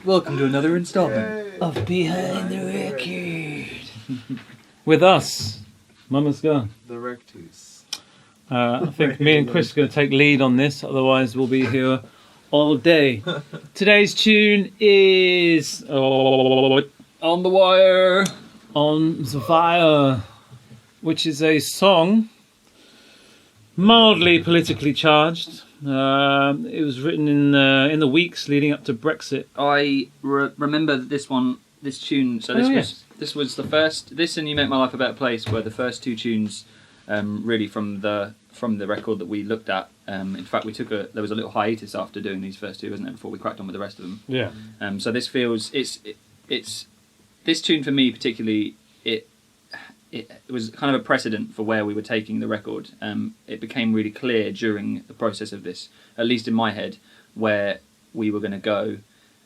Welcome to another installment of Behind the Record. With us, Mama's Gone. The Rectus. I think me and Chris are going to take lead on this, otherwise we'll be here all day. Today's tune is On the Wire, On the Fire, which is a song mildly politically charged. It was written in the weeks leading up to Brexit. I remember this tune. So this was the first. This and You Make My Life a Better Place were the first two tunes, really from the record that we looked at. In fact, there was a little hiatus after doing these first two, wasn't there, before we cracked on with the rest of them. Yeah. So this feels it's this tune for me particularly. It was kind of a precedent for where we were taking the record. It became really clear during the process of this, at least in my head, where we were going to go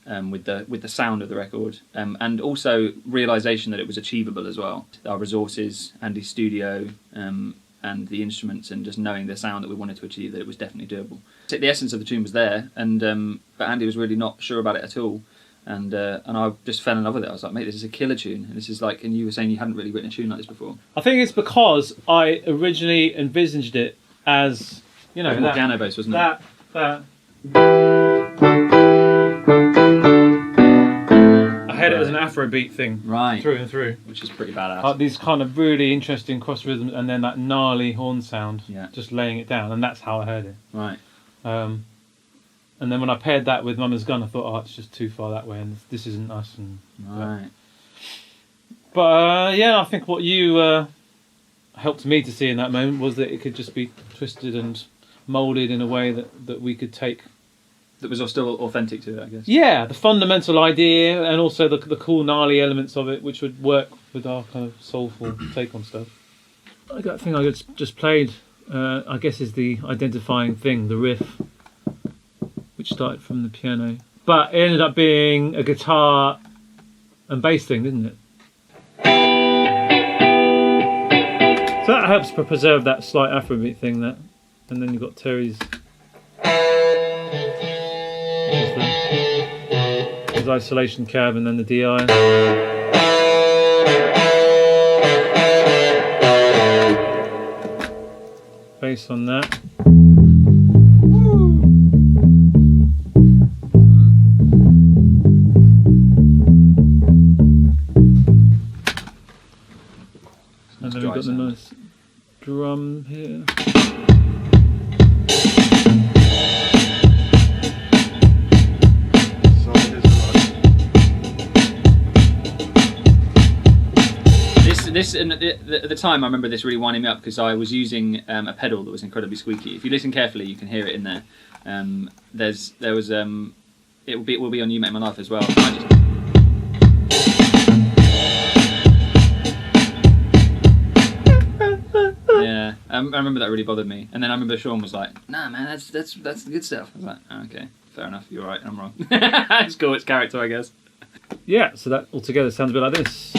with the sound of the record, and also realisation that it was achievable as well. Our resources, Andy's studio, and the instruments, and just knowing the sound that we wanted to achieve, that it was definitely doable. The essence of the tune was there, and but Andy was really not sure about it at all. And I just fell in love with it. I was like, mate, this is a killer tune. And this is like, and you were saying you hadn't really written a tune like this before. I think it's because I originally envisaged it as, you know, that piano bass, wasn't it? I had it as an Afrobeat thing, right, through and through, which is pretty badass. These kind of really interesting cross rhythms, and then that gnarly horn sound, just laying it down, and that's how I heard it. Right. And then when I paired that with Mama's Gun, I thought, oh, it's just too far that way, and this isn't us. And right. But I think what you helped me to see in that moment was that it could just be twisted and moulded in a way that we could take. That was still authentic to it, I guess. Yeah, the fundamental idea, and also the cool, gnarly elements of it, which would work with our kind of soulful take on stuff. I think I just played, I guess, is the identifying thing, the riff, which started from the piano, but it ended up being a guitar and bass thing, didn't it? So that helps to preserve that slight Afrobeat thing, and then you've got Terry's his isolation cab, and then the DI. Bass on that. And then we've got the nice drum here. This and at the time, I remember this really winding me up because I was using a pedal that was incredibly squeaky. If you listen carefully, you can hear it in there. It will be on You Make My Life as well. Yeah, I remember that really bothered me. And then I remember Sean was like, "Nah, man, that's the good stuff." I was like, oh, "Okay, fair enough. You're right. I'm wrong." It's cool. It's character, I guess. Yeah. So that altogether sounds a bit like this.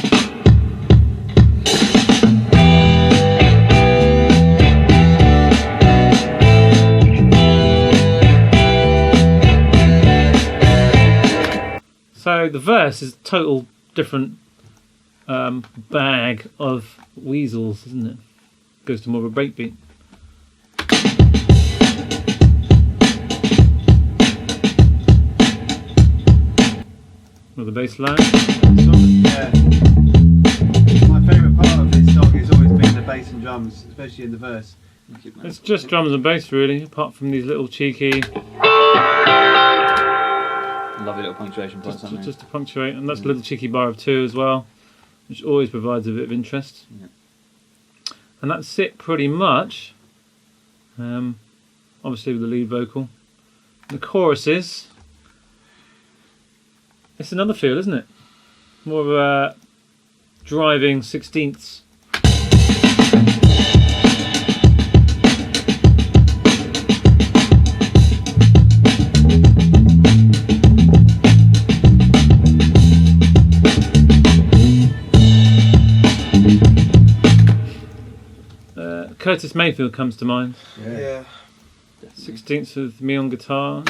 So the verse is a total different bag of weasels, isn't it? Goes to more of a breakbeat. With the bass line. Yeah. My favourite part of this song has always been the bass and drums, especially in the verse. It's just drums and bass, really, apart from these little cheeky. Lovely little punctuation points. Just to punctuate, and that's a little cheeky bar of 2 as well, which always provides a bit of interest. Yeah. And that's it pretty much. Obviously with the lead vocal. The choruses. It's another feel, isn't it? More of a driving 16ths. Curtis Mayfield comes to mind. Yeah. 16ths with me on guitar.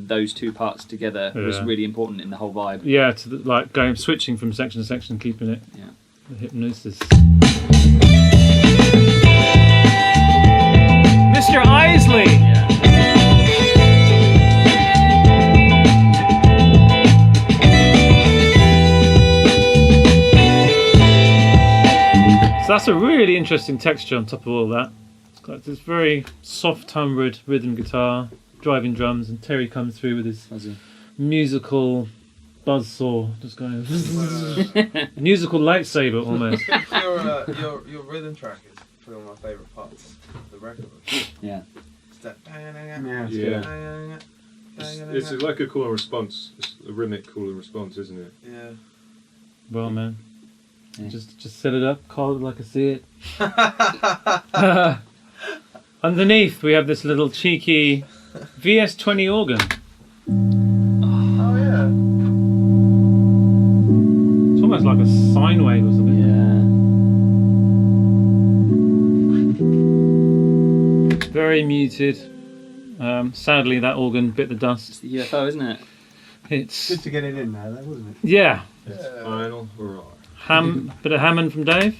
those two parts together was Yeah. really important in the whole vibe. Yeah, to like switching from section to section, keeping it. Yeah. The hypnosis. Mr. Isley. Yeah. So that's a really interesting texture on top of all that. It's got this very soft timbred rhythm guitar, driving drums, and Terry comes through with his Fuzzy. musical buzzsaw, just going musical lightsaber almost. Your rhythm track is probably one of my favourite parts of the record. Yeah. It's that Yeah. It's like a call and response. It's a rhythmic call and response, isn't it? Yeah. Well, man, Yeah. just set it up, call it like I see it. Underneath, we have this little cheeky VS20 organ. Oh yeah. It's almost like a sine wave or something. Yeah. Very muted. Sadly, that organ bit the It's dust. the UFO, isn't it? It's Good to get it in there, though, wasn't it? yeah, It's final hurrah. bit of Hammond from Dave.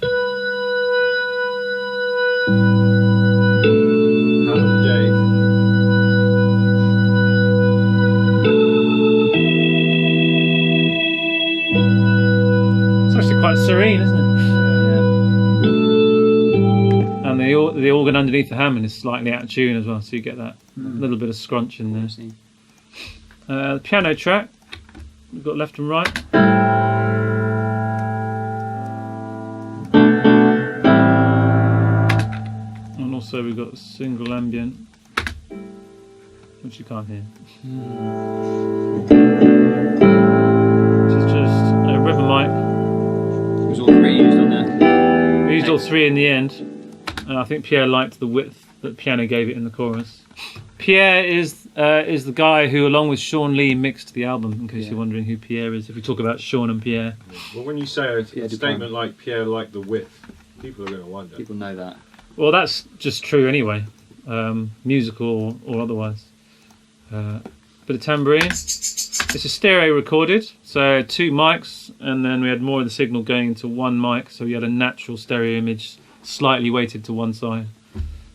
Hammond Dave. It's actually quite serene, isn't it? Yeah. And the organ underneath the Hammond is slightly out of tune as well, so you get that little bit of scrunch in there. See. The piano track, we've got left and right. And also we've got a single ambient, which you can't hear. Which is just a river mic. It was all three used on there. We used all three in the end, and I think Pierre liked the width that piano gave it in the chorus. Pierre is the guy who, along with Sean Lee, mixed the album. In case Yeah. you're wondering who Pierre is, if we talk about Sean and Pierre, Well, when you say a Pierre statement Dupont. like Pierre liked the width, people are going to wonder. People know that. well, that's just true anyway, musical or otherwise. Bit of tambourine. It's a stereo recorded, so 2 mics, and then we had more of the signal going into 1 mic, so you had a natural stereo image, slightly weighted to one side,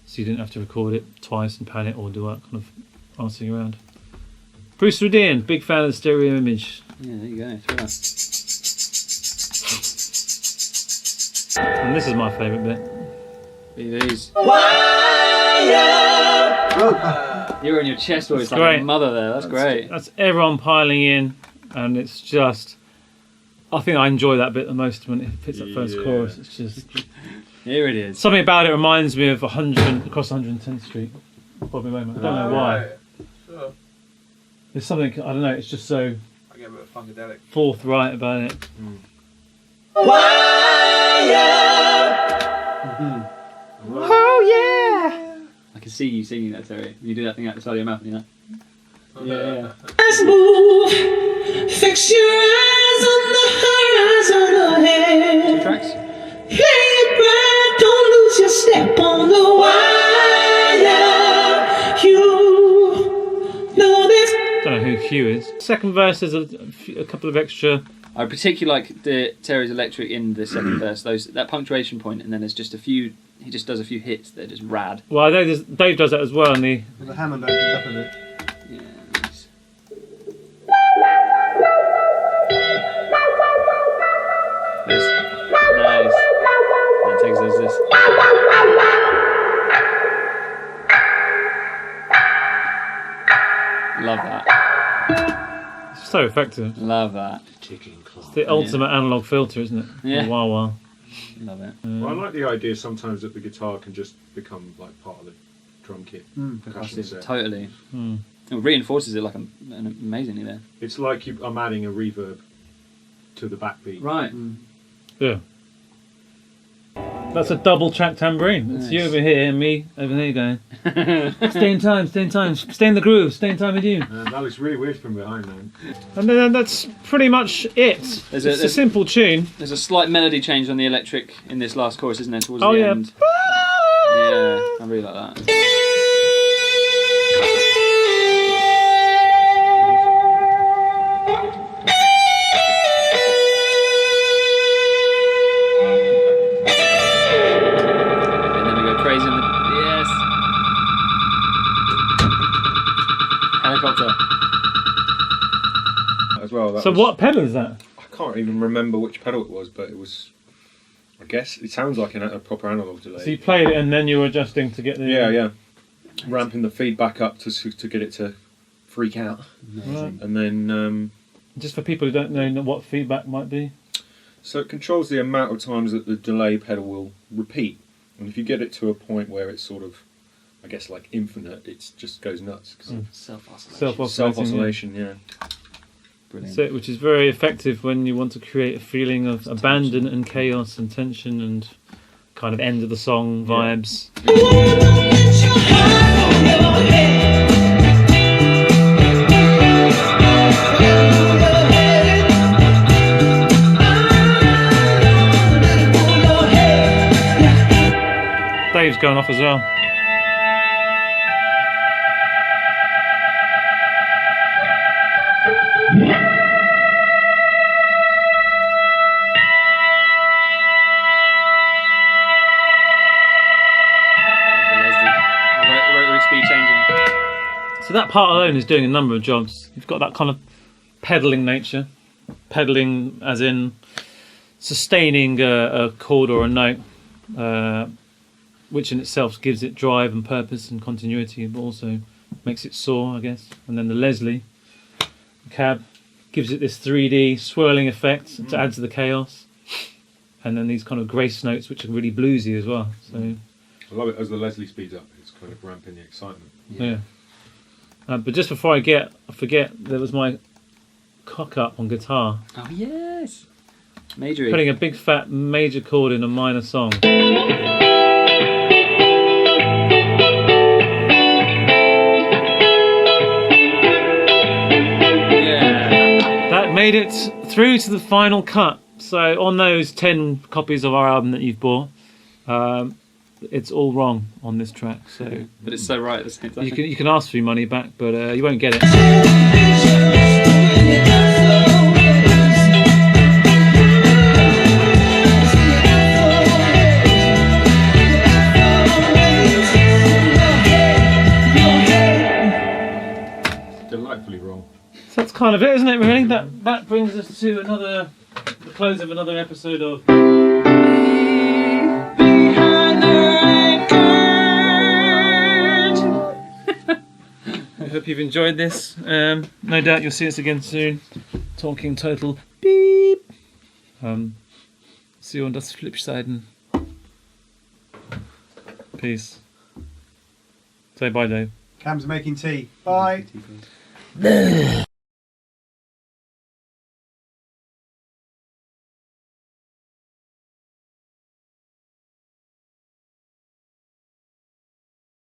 so you didn't have to record it twice and pan it or do that kind of passing around. Bruce Rudin, big fan of the stereo image, Yeah, there you go. Thriller. and this is my favourite bit. BVs. You're on your chest voice like great. a mother there. That's great. That's everyone piling in, and it's just, I think I enjoy that bit the most when it hits that first Yeah. chorus. It's just Here it is. something about it reminds me of 100 across 110th Street. Bobby Womack. I don't know why. Right. Sure. There's something, I don't know. It's just so I get a bit of funkadelic. forthright about it. I can see you singing that, Terry. You do that thing out the side of your mouth, you know? Yeah. Let's move. Fix your eyes on the horizon ahead. Tracks? Play it bright, don't lose your step on the wire. You know this. Don't know who Hugh is. Second verse is a couple of extra. I particularly like the Terry's electric in the second verse. That punctuation point, and then there's just a few. He just does a few hits that are just rad. Well, I know Dave does that as well, and the The Hammond opens up a bit. Yeah. Nice. This. Nice. And it takes us this. Love that. it's so effective. Love that. It's the ultimate analog filter, isn't it? Yeah. Wow, wow. Love it. Well, I like the idea sometimes that the guitar can just become like part of the drum kit. Percussion Percussive, set. totally. Hmm. It reinforces it like amazingly there. It's like I'm adding a reverb to the backbeat. Right. Yeah. That's a double track tambourine. It's you Nice. over here and me over there going, stay in time, stay in time, stay in the groove, stay in time with you. And that looks really weird from behind, man. And then that's pretty much it. There's It's a there's- simple tune. There's a slight melody change on the electric in this last chorus, isn't there? Towards Oh the yeah. end. Yeah, I really like that. as well. That So was- what pedal is that? I can't even remember which pedal it was, but it was. I guess it sounds like a proper analog delay. So you played it and then you were adjusting to get the... Yeah. Ramping the feedback up to get it to freak out, Right. and then Just for people who don't know what feedback might be. so it controls the amount of times that the delay pedal will repeat, and if you get it to a point where it's sort of, I guess, like infinite, it just goes nuts. 'Cause of Self-oscillation. self-oscillation, yeah. Brilliant. So, which is very effective when you want to create a feeling of abandon and chaos and tension and kind of end of the song vibes. Dave's going off as well. Rotary speed changing. So that part alone is doing a number of jobs. You've got that kind of pedaling nature, pedaling as in sustaining a chord or a note, which in itself gives it drive and purpose and continuity, but also makes it soar, I guess. And then the Leslie cab gives it this 3D swirling effect to add to the chaos. And then these kind of grace notes, which are really bluesy as well. So I love it as the Leslie speeds up. It's kind of ramping the excitement. yeah. But just before I forget, there was my cock up on guitar, Oh yes. Major. putting a big fat major chord in a minor song. Yeah. That made it through to the final cut. So on those 10 copies of our album that you've bought, it's all wrong on this track. So But it's so right at the same time. you can ask for your money back, but you won't get it. Delightfully wrong. So that's kind of it, isn't it? Really, that brings us to the close of another episode of. I hope you've enjoyed this. No doubt you'll see us again soon. Talking total beep. See you on das Flipseiten. Peace. Say bye, Dave. Cam's making tea. Bye.